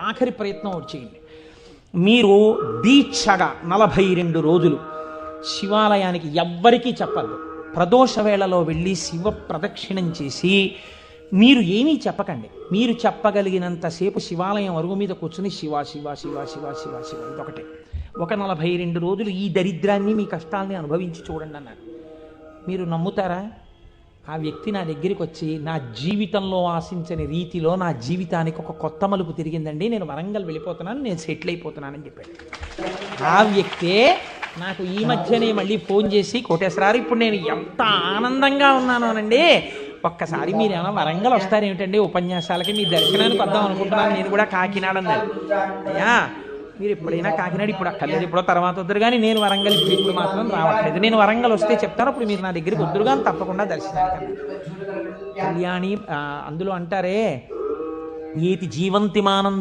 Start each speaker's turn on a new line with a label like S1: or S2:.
S1: ఆఖరి ప్రయత్నం ఒకటి చేయండి. మీరు దీక్షగా 42 రోజులు శివాలయానికి ఎవ్వరికీ చెప్పద్దు. ప్రదోష వేళలో వెళ్ళి శివ ప్రదక్షిణం చేసి మీరు ఏమీ చెప్పకండి. మీరు చెప్పగలిగినంతసేపు శివాలయం అరుగు మీద కూర్చుని శివ శివ శివ శివ శివ శివ ఇదొకటే. ఒక 42 రోజులు ఈ దరిద్రాన్ని మీ కష్టాలని అనుభవించి చూడండి అన్నారు. మీరు నమ్ముతారా? ఆ వ్యక్తి నా దగ్గరికి వచ్చి నా జీవితంలో ఆశించని రీతిలో నా జీవితానికి ఒక కొత్త మలుపు తిరిగిందండి, నేను వరంగల్ వెళ్ళిపోతున్నాను, నేను సెటిల్ అయిపోతున్నానని చెప్పాడు. ఆ వ్యక్తే నాకు ఈ మధ్యనే మళ్ళీ ఫోన్ చేసి, కోటేశ్వరారు ఇప్పుడు నేను ఎంత ఆనందంగా ఉన్నాను అనండి, ఒక్కసారి మీరు ఏమైనా వరంగల్ వస్తారేమిటండి ఉపన్యాసాలకి, మీ దర్శనానికి వద్దాం అనుకుంటున్నాను, నేను కూడా కాకినాడ అన్నారు. అయ్యా మీరు ఎప్పుడైనా కాకినాడ ఇప్పుడు అక్కర్లేదు, ఎప్పుడో తర్వాత వద్దరు కానీ నేను వరంగల్ ఇప్పుడు మాత్రం రావట్లేదు, నేను వరంగల్ వస్తే చెప్తాను, అప్పుడు మీరు నా దగ్గరికి వద్దురు కానీ తప్పకుండా దర్శనానికి. కళ్యాణి అందులో అంటారే ఏతి జీవంతిమానం